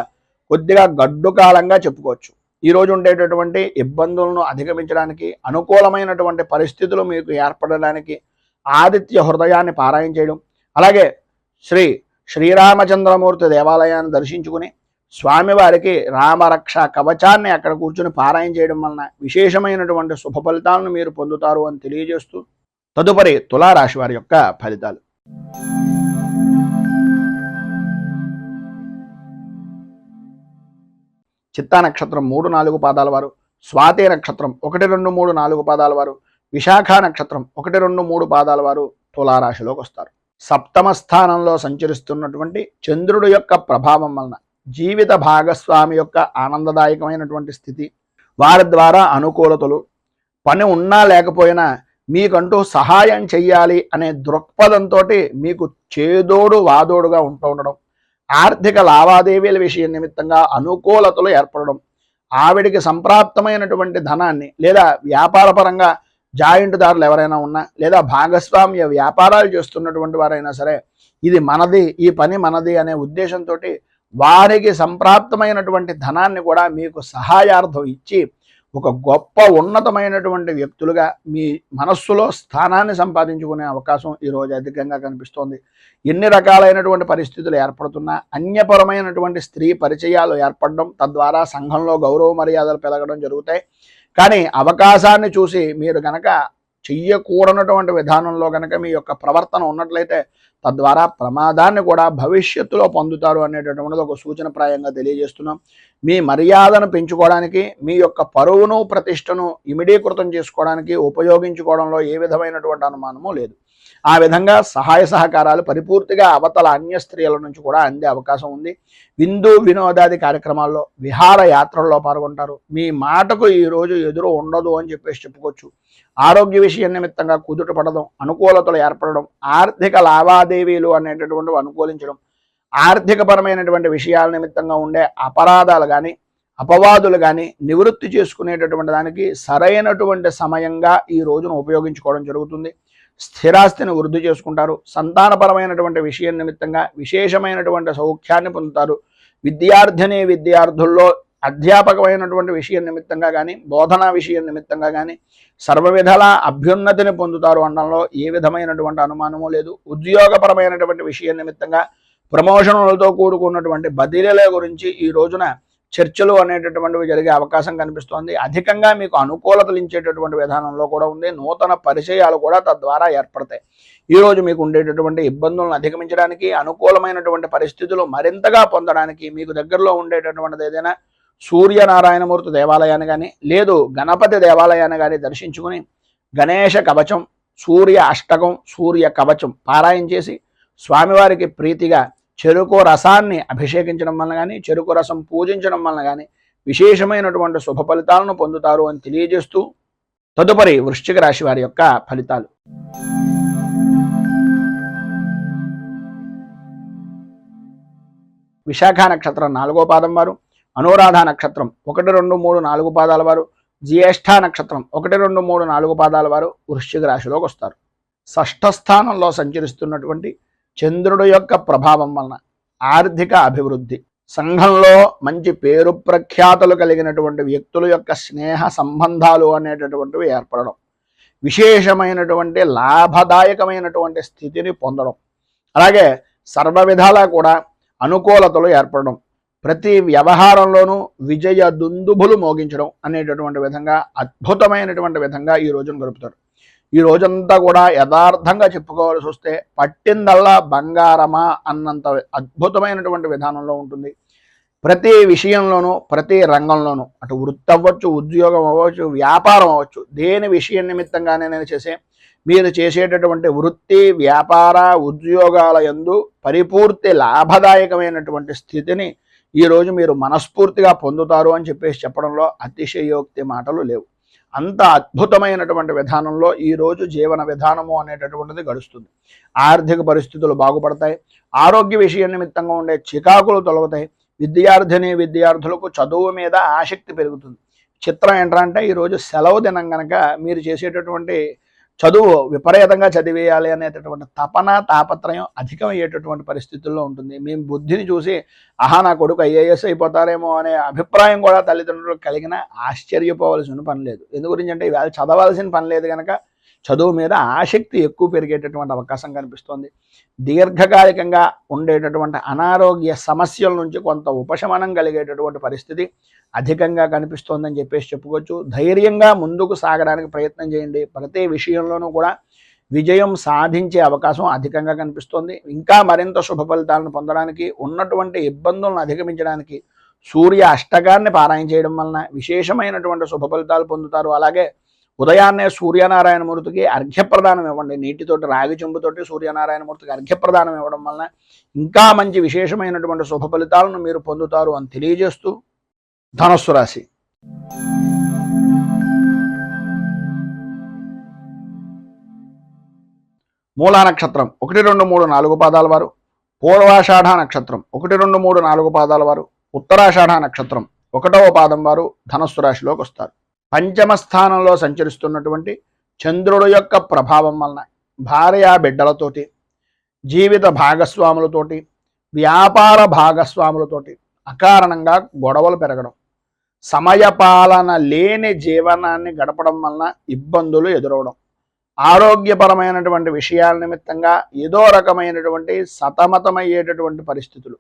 కొద్దిగా గడ్డు కాలంగా చెప్పుకోవచ్చు. ఈరోజు ఉండేటటువంటి ఇబ్బందులను అధిగమించడానికి, అనుకూలమైనటువంటి పరిస్థితులు మీకు ఏర్పడడానికి ఆదిత్య హృదయాన్ని పారాయణ చేయడం, అలాగే శ్రీరామచంద్రమూర్తి దేవాలయాన్ని దర్శించుకుని స్వామివారికి రామరక్ష కవచాన్ని అక్కడ కూర్చుని పారాయణ చేయడం వలన విశేషమైనటువంటి శుభ ఫలితాలను మీరు పొందుతారు అని తెలియజేస్తూ తదుపరి తులారాశి వారి యొక్క ఫలితాలు. చిత్తా నక్షత్రం 3, 4 పాదాల వారు, స్వాతి నక్షత్రం 1, 2, 3, 4 పాదాల వారు, విశాఖ నక్షత్రం 1, 2, 3 పాదాల వారు తులారాశిలోకి వస్తారు. సప్తమ స్థానంలో సంచరిస్తున్నటువంటి చంద్రుడు యొక్క ప్రభావం వలన జీవిత భాగస్వామి యొక్క ఆనందదాయకమైనటువంటి స్థితి, వారి ద్వారా అనుకూలతలు, పని ఉన్నా లేకపోయినా మీకంటూ సహాయం చెయ్యాలి అనే దృక్పథంతో మీకు చేదోడు వాదోడుగా ఉంటూ ఉండడం, ఆర్థిక లావాదేవీల విషయం నిమిత్తంగా అనుకూలతలు ఏర్పడడం, ఆవిడికి సంప్రాప్తమైనటువంటి ధనాన్ని లేదా వ్యాపారపరంగా జాయింట్దారులు ఎవరైనా ఉన్నా లేదా భాగస్వామ్య వ్యాపారాలు చేస్తున్నటువంటి వారైనా సరే ఇది మనది, ఈ పని మనది అనే ఉద్దేశంతో వారికి సంప్రాప్తమైనటువంటి ధనాన్ని కూడా మీకు సహాయార్థం ఇచ్చి ఒక గొప్ప ఉన్నతమైనటువంటి వ్యక్తులుగా మీ మనస్సులో స్థానాన్ని సంపాదించుకునే అవకాశం ఈరోజు అధికంగా కనిపిస్తోంది. ఎన్ని రకాలైనటువంటి పరిస్థితులు ఏర్పడుతున్నా అన్యపరమైనటువంటి స్త్రీ పరిచయాలు ఏర్పడడం, తద్వారా సంఘంలో గౌరవ మర్యాదలు పెరగడం జరుగుతాయి. కానీ అవకాశాన్ని చూసి మీరు కనుక చెయ్యకూడనటువంటి విధానంలో కనుక మీ యొక్క ప్రవర్తన ఉన్నట్లయితే తద్వారా ప్రమాదాన్ని కూడా భవిష్యత్తులో పొందుతారు అనేటటువంటిది ఒక సూచనప్రాయంగా తెలియజేస్తున్నాం. మీ మర్యాదను పెంచుకోవడానికి, మీ యొక్క పరువును ప్రతిష్టను ఇమిడీకృతం చేసుకోవడానికి ఉపయోగించుకోవడంలో ఏ విధమైనటువంటి అనుమానము లేదు. ఆ విధంగా సహాయ సహకారాలు పరిపూర్తిగా అవతల అన్య స్త్రీల నుంచి కూడా అందే అవకాశం ఉంది. విందు వినోదాది కార్యక్రమాల్లో విహార యాత్రల్లో పాల్గొంటారు. మీ మాటకు ఈరోజు ఎదురు ఉండదు అని చెప్పేసి చెప్పుకోవచ్చు. ఆరోగ్య విషయం నిమిత్తంగా కుదుట పడడం, అనుకూలతలు ఏర్పడడం, ఆర్థిక లావాదేవీలు అనేటటువంటివి అనుకూలించడం, ఆర్థికపరమైనటువంటి విషయాల నిమిత్తంగా ఉండే అపరాధాలు కానీ అపవాదులు కానీ నివృత్తి చేసుకునేటటువంటి దానికి సరైనటువంటి సమయంగా ఈ రోజును ఉపయోగించుకోవడం జరుగుతుంది. స్థిరాస్తిని వృద్ధి చేసుకుంటారు. సంతానపరమైనటువంటి విషయం నిమిత్తంగా విశేషమైనటువంటి సౌఖ్యాన్ని పొందుతారు. విద్యార్థుల్లో అధ్యాపకమైనటువంటి విషయం నిమిత్తంగా కానీ బోధనా విషయం నిమిత్తంగా కానీ సర్వవిధాల అభ్యున్నతిని పొందుతారు అనడంలో ఏ విధమైనటువంటి అనుమానము లేదు. ఉద్యోగపరమైనటువంటి విషయం నిమిత్తంగా ప్రమోషన్లతో కూడుకున్నటువంటి బదిలీల గురించి ఈ రోజున చర్చలు అనేటటువంటివి జరిగే అవకాశం కనిపిస్తోంది. అధికంగా మీకు అనుకూలతలు ఇచ్చేటటువంటి విధానంలో కూడా ఉంది. నూతన పరిచయాలు కూడా తద్వారా ఏర్పడతాయి. ఈరోజు మీకు ఉండేటటువంటి ఇబ్బందులను అధిగమించడానికి, అనుకూలమైనటువంటి పరిస్థితులు మరింతగా పొందడానికి మీకు దగ్గరలో ఉండేటటువంటిది ఏదైనా సూర్యనారాయణమూర్తి దేవాలయాన్ని కానీ లేదు గణపతి దేవాలయాన్ని కానీ దర్శించుకుని గణేష కవచం, సూర్య అష్టకం, సూర్య కవచం పారాయణ చేసి స్వామివారికి ప్రీతిగా చెరుకు రసాన్ని అభిషేకించడం వలన కానీ చెరుకు రసం పూజించడం వలన కానీ విశేషమైనటువంటి శుభ ఫలితాలను పొందుతారు అని తెలియజేస్తూ తదుపరి వృశ్చిక రాశి వారి యొక్క ఫలితాలు. విశాఖ నక్షత్రం 4వ పాదం వారు, అనురాధ నక్షత్రం 1, 2, 3, 4 పాదాల వారు, జ్యేష్ఠ నక్షత్రం 1, 2, 3, 4 పాదాల వారు వృశ్చిక రాశిలోకి వస్తారు. షష్ఠ స్థానంలో సంచరిస్తున్నటువంటి చంద్రుడు యొక్క ప్రభావం వలన ఆర్థిక అభివృద్ధి, సంఘంలో మంచి పేరు ప్రఖ్యాతులు కలిగినటువంటి వ్యక్తుల యొక్క స్నేహ సంబంధాలు అనేటటువంటివి ఏర్పడడం, విశేషమైనటువంటి లాభదాయకమైనటువంటి స్థితిని పొందడం, అలాగే సర్వ విధాలా కూడా అనుకూలతలు ఏర్పడడం, ప్రతి వ్యవహారంలోనూ విజయ దుందుభులు మోగించడం అనేటటువంటి విధంగా అద్భుతమైనటువంటి విధంగా ఈ రోజును గడుపుతారు. ఈ రోజంతా కూడా యథార్థంగా చెప్పుకోవాల్సి వస్తే పట్టిందల్లా బంగారమా అన్నంత అద్భుతమైనటువంటి విధానంలో ఉంటుంది. ప్రతి విషయంలోనూ ప్రతి రంగంలోనూ అటు వృత్తి అవ్వచ్చు, ఉద్యోగం అవ్వచ్చు, వ్యాపారం అవ్వచ్చు, దేని విషయం నిమిత్తంగానే నేను మీరు చేసేటటువంటి వృత్తి వ్యాపార ఉద్యోగాల యందు పరిపూర్తి లాభదాయకమైనటువంటి స్థితిని ఈరోజు మీరు మనస్ఫూర్తిగా పొందుతారు అని చెప్పేసి చెప్పడంలో అతిశయోక్తి మాటలు లేవు. అంత అద్భుతమైనటువంటి విధానంలో ఈరోజు జీవన విధానము అనేటటువంటిది గడుస్తుంది. ఆర్థిక పరిస్థితులు బాగుపడతాయి. ఆరోగ్య విషయం నిమిత్తంగా ఉండే చికాకులు తొలగుతాయి. విద్యార్థులకు చదువు మీద ఆసక్తి పెరుగుతుంది. చిత్రం ఏంటంటే ఈరోజు సెలవు దినం కనుక మీరు చేసేటటువంటి చదువు విపరీతంగా చదివేయాలి అనేటటువంటి తపన తాపత్రయం అధికమయ్యేటటువంటి పరిస్థితుల్లో ఉంటుంది. మేము బుద్ధిని చూసి నా కొడుకు ఐఏఎస్ అయిపోతారేమో అనే అభిప్రాయం కూడా తల్లిదండ్రులకు కలిగిన ఆశ్చర్యపోవలసిన పని లేదు. ఎందు గురించి అంటే ఇవాళ చదవాల్సిన పని లేదు కనుక చదువు మీద ఆసక్తి ఎక్కువ పెరిగేటటువంటి అవకాశం కనిపిస్తోంది. దీర్ఘకాలికంగా ఉండేటటువంటి అనారోగ్య సమస్యల నుంచి కొంత ఉపశమనం కలిగేటటువంటి పరిస్థితి అధికంగా కనిపిస్తోందని చెప్పేసి చెప్పుకోవచ్చు. ధైర్యంగా ముందుకు సాగడానికి ప్రయత్నం చేయండి. ప్రతి విషయంలోనూ కూడా విజయం సాధించే అవకాశం అధికంగా కనిపిస్తోంది. ఇంకా మరింత శుభ ఫలితాలను పొందడానికి, ఉన్నటువంటి ఇబ్బందులను అధిగమించడానికి సూర్య అష్టకాన్ని పారాయణ చేయడం వలన విశేషమైనటువంటి శుభ ఫలితాలు పొందుతారు. అలాగే ఉదయాన్నే సూర్యనారాయణమూర్తికి అర్ఘ్యప్రదానం ఇవ్వండి. నీటితోటి రాగి చెంబుతోటి సూర్యనారాయణమూర్తికి అర్ఘ్యప్రదానం ఇవ్వడం వలన ఇంకా మంచి విశేషమైనటువంటి శుభ ఫలితాలను మీరు పొందుతారు అని తెలియజేస్తూ ధనస్సు రాశి. మూలా నక్షత్రం 1, 2, 3, 4 పాదాల వారు, పూర్వాషాఢ నక్షత్రం 1, 2, 3, 4 పాదాల వారు, ఉత్తరాషాఢ నక్షత్రం 1వ పాదం వారు ధనస్సు రాశిలోకి వస్తారు. పంచమ స్థానంలో సంచరిస్తున్నటువంటి చంద్రుడు యొక్క ప్రభావం వలన భార్యా బిడ్డలతోటి, జీవిత భాగస్వాములతోటి, వ్యాపార భాగస్వాములతోటి అకారణంగా గొడవలు పెరగడం, సమయపాలన లేని జీవనాన్ని గడపడం వలన ఇబ్బందులు ఎదురవడం, ఆరోగ్యపరమైనటువంటి విషయాల నిమిత్తంగా ఏదో రకమైనటువంటి సతమతమయ్యేటటువంటి పరిస్థితులు,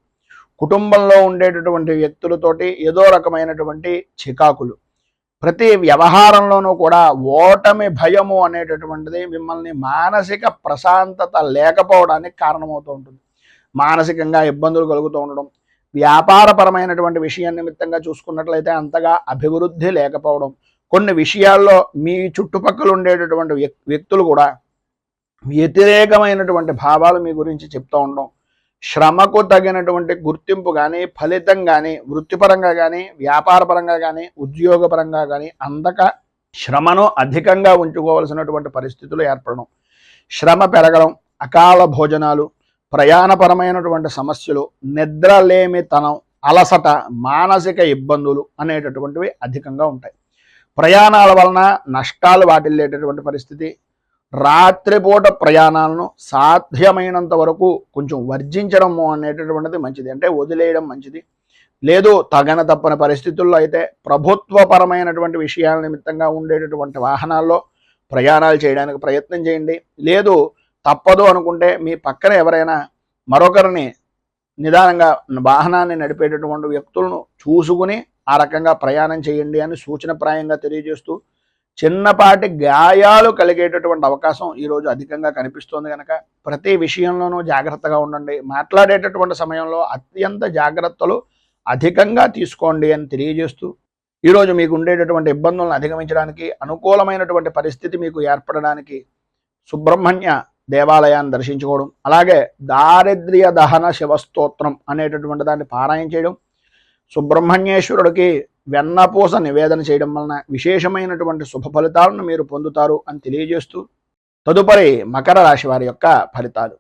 కుటుంబంలో ఉండేటటువంటి వ్యక్తులతోటి ఏదో రకమైనటువంటి చికాకులు, ప్రతి వ్యవహారంలోనూ కూడా ఓటమి భయము అనేటటువంటిది మిమ్మల్ని మానసిక ప్రశాంతత లేకపోవడానికి కారణమవుతూ ఉంటుంది. మానసికంగా ఇబ్బందులు కలుగుతూ ఉండడం, వ్యాపారపరమైనటువంటి విషయం నిమిత్తంగా చూసుకున్నట్లయితే అంతగా అభివృద్ధి లేకపోవడం, కొన్ని విషయాల్లో మీ చుట్టుపక్కల ఉండేటటువంటి వ్యక్తులు కూడా వ్యతిరేకమైనటువంటి భావాలు మీ గురించి చెప్తూ ఉండడం, శ్రమకు తగినటువంటి గుర్తింపు కానీ, ఫలితం కానీ, వృత్తిపరంగా కానీ, వ్యాపారపరంగా కానీ, ఉద్యోగపరంగా కానీ అందక శ్రమను అధికంగా ఉంచుకోవాల్సినటువంటి పరిస్థితులు ఏర్పడడం, శ్రమ పెరగడం, అకాల భోజనాలు, ప్రయాణపరమైనటువంటి సమస్యలు, నిద్రలేమితనం, అలసట, మానసిక ఇబ్బందులు అనేటటువంటివి అధికంగా ఉంటాయి. ప్రయాణాల వలన నష్టాలు వాటిల్లేటటువంటి పరిస్థితి, రాత్రిపూట ప్రయాణాలను సాధ్యమైనంత వరకు కొంచెం వర్జించడము అనేటటువంటిది మంచిది, అంటే వదిలేయడం మంచిది. లేదు తగన తప్పని పరిస్థితుల్లో అయితే ప్రభుత్వపరమైనటువంటి విషయాల నిమిత్తంగా ఉండేటటువంటి వాహనాల్లో ప్రయాణాలు చేయడానికి ప్రయత్నం చేయండి. లేదు తప్పదు అనుకుంటే మీ పక్కన ఎవరైనా మరొకరిని నిదానంగా వాహనాన్ని నడిపేటటువంటి వ్యక్తులను చూసుకుని ఆ రకంగా ప్రయాణం చేయండి అని సూచనప్రాయంగా తెలియజేస్తూ, చిన్నపాటి గాయాలు కలిగేటటువంటి అవకాశం ఈరోజు అధికంగా కనిపిస్తోంది కనుక ప్రతి విషయంలోనూ జాగ్రత్తగా ఉండండి. మాట్లాడేటటువంటి సమయంలో అత్యంత జాగ్రత్తలు అధికంగా తీసుకోండి అని తెలియజేస్తూ, ఈరోజు మీకు ఉండేటటువంటి ఇబ్బందులను అధిగమించడానికి, అనుకూలమైనటువంటి పరిస్థితి మీకు ఏర్పడడానికి సుబ్రహ్మణ్య దేవాలయాన్ని దర్శించుకోవడం, అలాగే దారిద్ర్య దహన శివస్తోత్రం అనేటటువంటి దాన్ని పారాయణ చేయడం, సుబ్రహ్మణ్యేశ్వరుడికి వెన్నపూస నివేదన చేయడం వలన విశేషమైనటువంటి శుభ ఫలితాలను మీరు పొందుతారు అని తెలియజేస్తూ, తదుపరి మకర రాశి వారి యొక్క ఫలితాలు.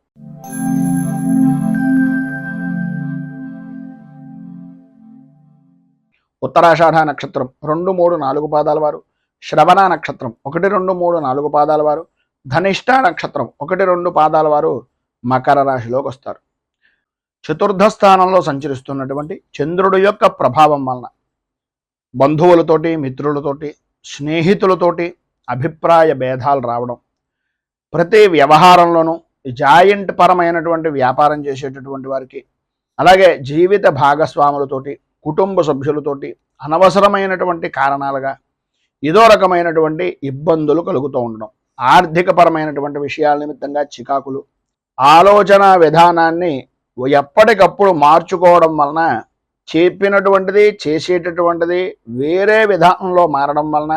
ఉత్తరాషాఢ నక్షత్రం 2, 3, 4 పాదాల వారు, శ్రవణ నక్షత్రం 1, 2, 3, 4 పాదాల వారు, ధనిష్ట నక్షత్రం 1, 2 పాదాల వారు మకర రాశిలోకి వస్తారు. చతుర్థ స్థానంలో సంచరిస్తున్నటువంటి చంద్రుడి యొక్క ప్రభావం వలన బంధువులతోటి, మిత్రులతోటి, స్నేహితులతోటి అభిప్రాయ భేదాలు రావడం, ప్రతి వ్యవహారంలోనూ జాయింట్ పరమైనటువంటి వ్యాపారం చేసేటటువంటి వారికి, అలాగే జీవిత భాగస్వాములతోటి, కుటుంబ సభ్యులతోటి అనవసరమైనటువంటి కారణాలుగా ఏదో రకమైనటువంటి ఇబ్బందులు కలుగుతూ ఉండడం, ఆర్థిక పరమైనటువంటి విషయాల నిమిత్తంగా చికాకులు, ఆలోచన విధానాన్ని ఎప్పటికప్పుడు మార్చుకోవడం వలన చెప్పినటువంటిది చేసేటటువంటిది వేరే విధానంలో మారడం వలన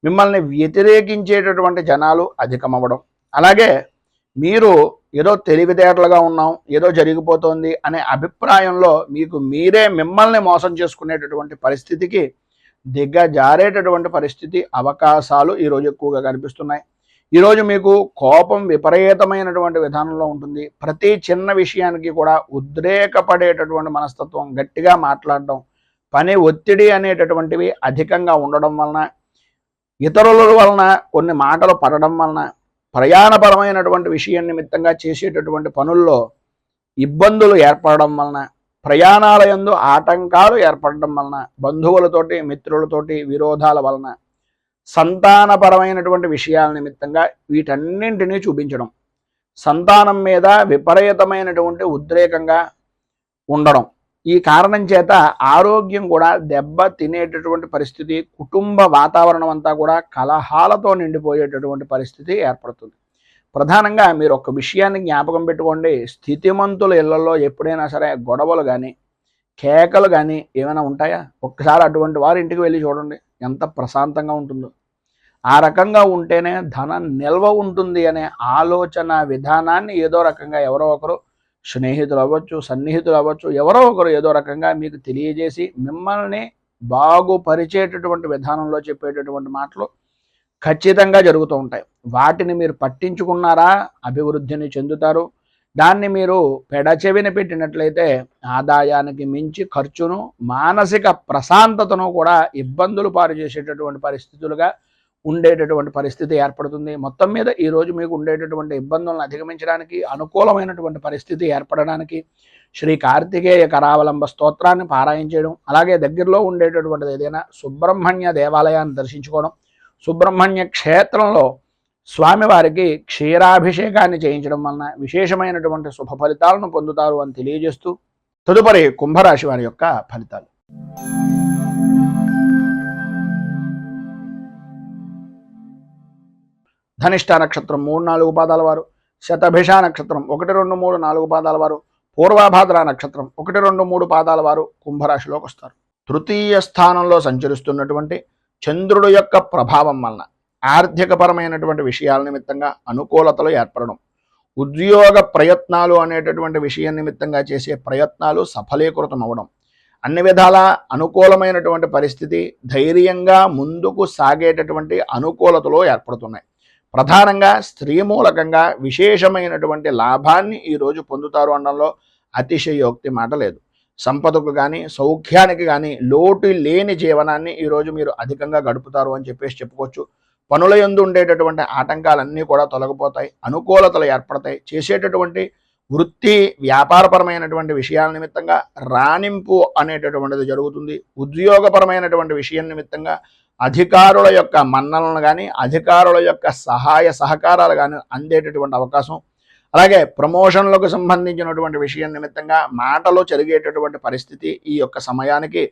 మిమ్మల్ని వ్యతిరేకించేటటువంటి జనాలు అధికమవ్వడం, అలాగే మీరు ఏదో తెలివితేటలుగా ఉన్నాం, ఏదో జరిగిపోతుంది అనే అభిప్రాయంలో మీకు మీరే మిమ్మల్ని మోసం చేసుకునేటటువంటి పరిస్థితికి దిగజారేటటువంటి పరిస్థితి అవకాశాలు ఈరోజు ఎక్కువగా కనిపిస్తున్నాయి. ఈరోజు మీకు కోపం విపరీతమైనటువంటి విధానంలో ఉంటుంది. ప్రతి చిన్న విషయానికి కూడా ఉద్రేకపడేటటువంటి మనస్తత్వం, గట్టిగా మాట్లాడడం, పని ఒత్తిడి అనేటటువంటివి అధికంగా ఉండడం వలన, ఇతరుల వలన కొన్ని మాటలు పడడం వలన, ప్రయాణపరమైనటువంటి విషయం నిమిత్తంగా చేసేటటువంటి పనుల్లో ఇబ్బందులు ఏర్పడడం వలన, ప్రయాణాల యందు ఆటంకాలు ఏర్పడడం వలన, బంధువులతోటి మిత్రులతోటి విరోధాల వలన, సంతానపరమైనటువంటి విషయాల నిమిత్తంగా వీటన్నింటినీ చూపించడం, సంతానం మీద విపరీతమైనటువంటి ఉద్రేకంగా ఉండడం, ఈ కారణం చేత ఆరోగ్యం కూడా దెబ్బ తినేటటువంటి పరిస్థితి, కుటుంబ వాతావరణం అంతా కూడా కలహాలతో నిండిపోయేటటువంటి పరిస్థితి ఏర్పడుతుంది. ప్రధానంగా మీరు ఒక విషయాన్ని జ్ఞాపకం పెట్టుకోండి, స్థితిమంతుల ఇళ్లలో ఎప్పుడైనా సరే గొడవలు కానీ, కేకలు కానీ ఏమైనా ఉంటాయా? ఒక్కసారి అటువంటి వారి ఇంటికి వెళ్ళి చూడండి, ఎంత ప్రశాంతంగా ఉంటుందో. ఆ రకంగా ఉంటేనే ధనం నిల్వ ఉంటుంది అనే ఆలోచన విధానాన్ని ఏదో రకంగా ఎవరో ఒకరు, స్నేహితులు అవ్వచ్చు, సన్నిహితులు అవ్వచ్చు, ఎవరో ఒకరు ఏదో రకంగా మీకు తెలియజేసి మిమ్మల్ని బాగుపరిచేటటువంటి విధానంలో చెప్పేటటువంటి మాటలు ఖచ్చితంగా జరుగుతూ ఉంటాయి. వాటిని మీరు పట్టించుకున్నారా అభివృద్ధిని చెందుతారు. దాన్ని మీరు పెడచెవిన పెట్టినట్లయితే ఆదాయానికి మించి ఖర్చును, మానసిక ప్రశాంతతను కూడా ఇబ్బందులు పాలు చేసేటటువంటి పరిస్థితులుగా ఉండేటటువంటి పరిస్థితి ఏర్పడుతుంది. మొత్తం మీద ఈరోజు మీకు ఉండేటటువంటి ఇబ్బందులను అధిగమించడానికి, అనుకూలమైనటువంటి పరిస్థితి ఏర్పడడానికి శ్రీ కార్తికేయ కరావలంబ స్తోత్రాన్ని పారాయణ చేయడం, అలాగే దగ్గరలో ఉండేటటువంటిది ఏదైనా సుబ్రహ్మణ్య దేవాలయాన్ని దర్శించుకోవడం, సుబ్రహ్మణ్య క్షేత్రంలో స్వామివారికి క్షీరాభిషేకాన్ని చేయించడం వలన విశేషమైనటువంటి శుభ ఫలితాలను పొందుతారు అని తెలియజేస్తూ, తదుపరి కుంభరాశి వారి యొక్క ఫలితాలు. ధనిష్ట నక్షత్రం 3, 4 పాదాల వారు, శతభిష నక్షత్రం 1, 2, 3, 4 పాదాల వారు, పూర్వభాద్ర నక్షత్రం 1, 2, 3 పాదాల వారు కుంభరాశిలోకి వస్తారు. తృతీయ స్థానంలో సంచరిస్తున్నటువంటి చంద్రుడు యొక్క ప్రభావం వలన ఆర్థికపరమైనటువంటి విషయాల నిమిత్తంగా అనుకూలతలు ఏర్పడడం, ఉద్యోగ ప్రయత్నాలు అనేటటువంటి విషయం నిమిత్తంగా చేసే ప్రయత్నాలు సఫలీకృతం అవ్వడం, అన్ని విధాల అనుకూలమైనటువంటి పరిస్థితి, ధైర్యంగా ముందుకు సాగేటటువంటి అనుకూలతలు ఏర్పడుతున్నాయి. ప్రధానంగా స్త్రీ మూలకంగా విశేషమైనటువంటి లాభాన్ని ఈరోజు పొందుతారు అనడంలో అతిశయోక్తి మాట లేదు. సంపదకు కానీ సౌఖ్యానికి కానీ లోటు లేని జీవనాన్ని ఈరోజు మీరు అధికంగా గడుపుతారు అని చెప్పుకోవచ్చు. పనుల యందు ఉండేటటువంటి ఆటంకాలన్నీ కూడా తొలగిపోతాయి, అనుకూలతలు ఏర్పడతాయి. చేసేటటువంటి వృత్తి వ్యాపారపరమైనటువంటి విషయాల నిమిత్తంగా రాణింపు అనేటటువంటిది జరుగుతుంది. ఉద్యోగపరమైనటువంటి విషయం నిమిత్తంగా అధికారుల యొక్క మన్ననలు కానీ అధికారుల యొక్క సహాయ సహకారాలు కానీ అందేటటువంటి అవకాశం, అలాగే ప్రమోషన్లకు సంబంధించినటువంటి విషయం నిమిత్తంగా మాటలో జరిగేటటువంటి పరిస్థితి ఈ యొక్క సమయానికి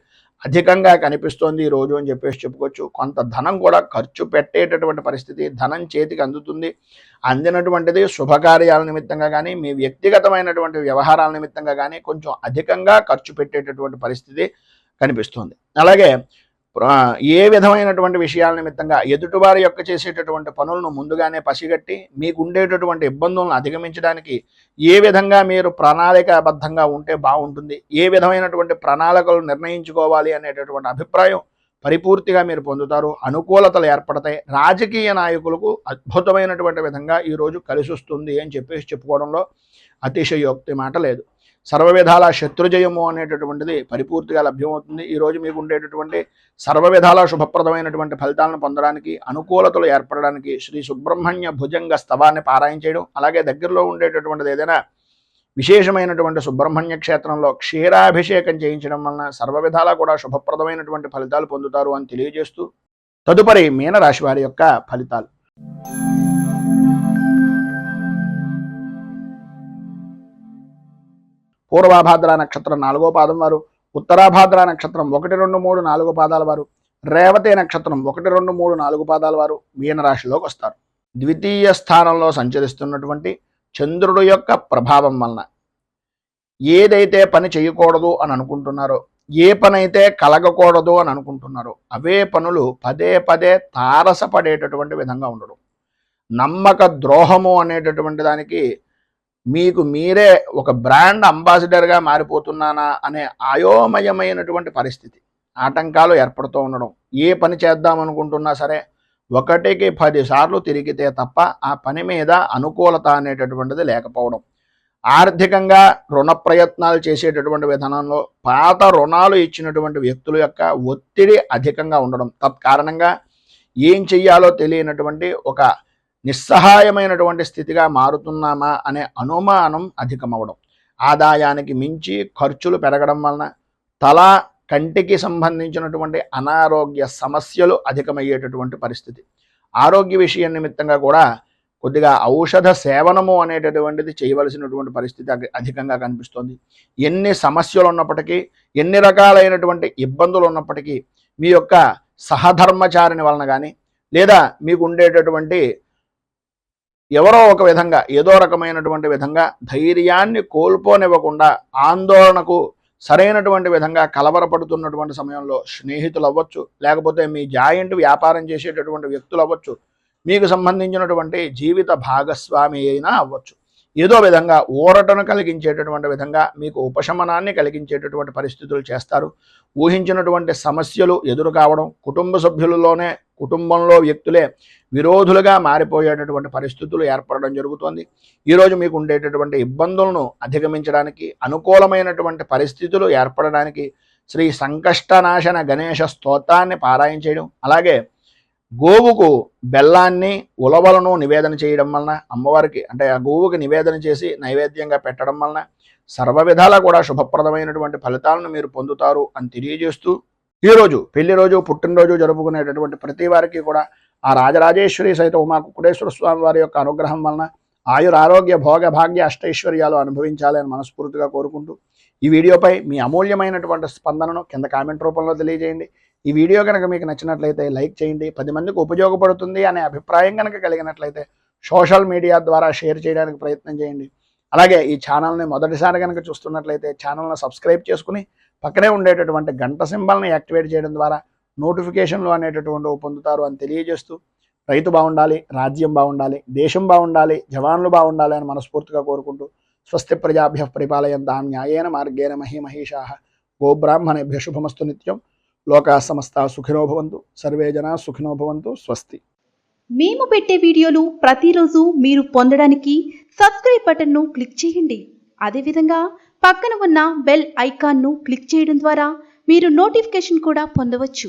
అధికంగా కనిపిస్తోంది ఈరోజు అని చెప్పుకోవచ్చు. కొంత ధనం కూడా ఖర్చు పెట్టేటటువంటి పరిస్థితి, ధనం చేతికి అందుతుంది. అందినటువంటిది శుభకార్యాల నిమిత్తంగా కానీ మీ వ్యక్తిగతమైనటువంటి వ్యవహారాల నిమిత్తంగా కానీ కొంచెం అధికంగా ఖర్చు పెట్టేటటువంటి పరిస్థితి కనిపిస్తుంది. అలాగే ఏ విధమైనటువంటి విషయాల నిమిత్తంగా ఎదుటివారి యొక్క చేసేటటువంటి పనులను ముందుగానే పసిగట్టి మీకు ఉండేటటువంటి ఇబ్బందులను అధిగమించడానికి ఏ విధంగా మీరు ప్రణాళికాబద్ధంగా ఉంటే బాగుంటుంది, ఏ విధమైనటువంటి ప్రణాళికలు నిర్ణయించుకోవాలి అనేటటువంటి అభిప్రాయం పరిపూర్తిగా మీరు పొందుతారు. అనుకూలతలు ఏర్పడతాయి. రాజకీయ నాయకులకు అద్భుతమైనటువంటి విధంగా ఈరోజు కలిసి వస్తుంది అని చెప్పుకోవడంలో అతిశయోక్తి మాట లేదు. సర్వవిధాల శత్రుజయము అనేటటువంటిది పరిపూర్తిగా లభ్యమవుతుంది. ఈరోజు మీకు ఉండేటటువంటి సర్వవిధాల శుభప్రదమైనటువంటి ఫలితాలను పొందడానికి, అనుకూలతలు ఏర్పడడానికి శ్రీ సుబ్రహ్మణ్య భుజంగ స్తవాన్ని పారాయణ చేయడం, అలాగే దగ్గరలో ఉండేటటువంటిది ఏదైనా విశేషమైనటువంటి సుబ్రహ్మణ్య క్షేత్రంలో క్షీరాభిషేకం చేయించడం వలన సర్వవిధాలా కూడా శుభప్రదమైనటువంటి ఫలితాలు పొందుతారు అని తెలియజేస్తూ తదుపరి మీనరాశి వారి యొక్క ఫలితాలు. పూర్వాభాద్ర నక్షత్రం 4వ పాదం వారు, ఉత్తరాభాద్ర నక్షత్రం 1, 2, 3, 4 పాదాల వారు, రేవతి నక్షత్రం 1, 2, 3, 4 పాదాల వారు మీనరాశిలోకి వస్తారు. ద్వితీయ స్థానంలో సంచరిస్తున్నటువంటి చంద్రుడు యొక్క ప్రభావం వలన ఏదైతే పని చేయకూడదు అని అనుకుంటున్నారో, ఏ పని అయితే కలగకూడదు అని అనుకుంటున్నారో అవే పనులు పదే పదే తారసపడేటటువంటి విధంగా ఉండడం, నమ్మక ద్రోహము అనేటటువంటి దానికి మీకు మీరే ఒక బ్రాండ్ అంబాసిడర్గా మారిపోతున్నానా అనే అయోమయమైనటువంటి పరిస్థితి, ఆటంకాలు ఏర్పడుతూ ఉండడం. ఏ పని చేద్దామనుకుంటున్నా సరే 1కి 10 సార్లు తిరిగితే తప్ప ఆ పని మీద అనుకూలత అనేటటువంటిది లేకపోవడం, ఆర్థికంగా రుణ ప్రయత్నాలు చేసేటటువంటి విధానంలో పాత రుణాలు ఇచ్చినటువంటి వ్యక్తుల యొక్క ఒత్తిడి అధికంగా ఉండడం, తత్కారణంగా ఏం చెయ్యాలో తెలియనటువంటి ఒక నిస్సహాయమైనటువంటి స్థితిగా మారుతున్నామా అనే అనుమానం అధికమవడం, ఆదాయానికి మించి ఖర్చులు పెరగడం వలన కంటికి సంబంధించినటువంటి అనారోగ్య సమస్యలు అధికమయ్యేటటువంటి పరిస్థితి, ఆరోగ్య విషయం నిమిత్తంగా కూడా కొద్దిగా ఔషధ సేవనము అనేటటువంటిది చేయవలసినటువంటి పరిస్థితి అధికంగా కనిపిస్తోంది. ఎన్ని సమస్యలు ఉన్నప్పటికీ, ఎన్ని రకాలైనటువంటి ఇబ్బందులు ఉన్నప్పటికీ మీ యొక్క సహధర్మచారిని వలన కానీ లేదా మీకు ఉండేటటువంటి ఎవరో ఒక విధంగా ఏదో రకమైనటువంటి విధంగా ధైర్యాన్ని కోల్పోనివ్వకుండా ఆందోళనకు సరైనటువంటి విధంగా కలవరపడుతున్నటువంటి సమయంలో స్నేహితులు అవ్వచ్చు, లేకపోతే మీ జాయింట్ వ్యాపారం చేసేటటువంటి వ్యక్తులు అవ్వచ్చు, మీకు సంబంధించినటువంటి జీవిత భాగస్వామి అయినా అవ్వచ్చు, ఏదో విధంగా ఊరటను కలిగించేటటువంటి విధంగా మీకు ఉపశమనాన్ని కలిగించేటటువంటి పరిస్థితులు చేస్తారు. ఊహించినటువంటి సమస్యలు ఎదురు కావడం, కుటుంబ సభ్యులలోనే కుటుంబంలో వ్యక్తులే విరోధులుగా మారిపోయేటటువంటి పరిస్థితులు ఏర్పడడం జరుగుతుంది. ఈరోజు మీకు ఉండేటటువంటి ఇబ్బందులను అధిగమించడానికి, అనుకూలమైనటువంటి పరిస్థితులు ఏర్పడడానికి శ్రీ సంకష్టనాశన గణేశ స్తోత్రాన్ని పారాయణ చేయడం, అలాగే గోవుకు బెల్లాన్ని ఉలవలను నివేదన చేయడం వలన, అమ్మవారికి అంటే ఆ గోవుకి నివేదన చేసి నైవేద్యంగా పెట్టడం వలన సర్వ విధాలా కూడా శుభప్రదమైనటువంటి ఫలితాలను మీరు పొందుతారు అని తెలియజేస్తూ, ఈరోజు పెళ్లి రోజు, పుట్టినరోజు జరుపుకునేటటువంటి ప్రతి వారికి కూడా ఆ రాజరాజేశ్వరి సైత ఉమా కుక్కుటేశ్వర స్వామి వారి యొక్క అనుగ్రహం వలన ఆయురారోగ్య భోగ భాగ్య అష్టైశ్వర్యాలు అనుభవించాలని మనస్ఫూర్తిగా కోరుకుంటూ, ఈ వీడియోపై మీ అమూల్యమైనటువంటి స్పందనను కింద కామెంట్ రూపంలో తెలియజేయండి. ఈ వీడియో కనుక మీకు నచ్చినట్లయితే లైక్ చేయండి. 10 మందికి ఉపయోగపడుతుంది అనే అభిప్రాయం కనుక కలిగినట్లయితే సోషల్ మీడియా ద్వారా షేర్ చేయడానికి ప్రయత్నం చేయండి. అలాగే ఈ ఛానల్ని మొదటిసారి కనుక చూస్తున్నట్లయితే ఛానల్ని సబ్స్క్రైబ్ చేసుకుని పక్కనే ఉండేటటువంటి గంట సింబల్ని యాక్టివేట్ చేయడం ద్వారా నోటిఫికేషన్లు అనేటటువంటి పొందుతారు అని తెలియజేస్తూ, రైతు బాగుండాలి, రాజ్యం బాగుండాలి, దేశం బాగుండాలి, జవాన్లు బాగుండాలి అని మనస్ఫూర్తిగా కోరుకుంటూ స్వస్తి ప్రజాభ్యః పరిపాలయంతాం న్యాయేన మార్గేణ మహీమహీషాః గోబ్రాహ్మణేభ్యః శుభమస్తు నిత్యం. లోకాః సమస్తాః సుఖినో భవంతు. సర్వే జనాః సుఖినో భవంతు. స్వస్తి. మేము పెట్టే వీడియోలు ప్రతిరోజు మీరు పొందడానికి సబ్స్క్రైబ్ బటన్ను క్లిక్ చేయండి. అదేవిధంగా పక్కన ఉన్న బెల్ ఐకాన్ను క్లిక్ చేయడం ద్వారా మీరు నోటిఫికేషన్ కూడా పొందవచ్చు.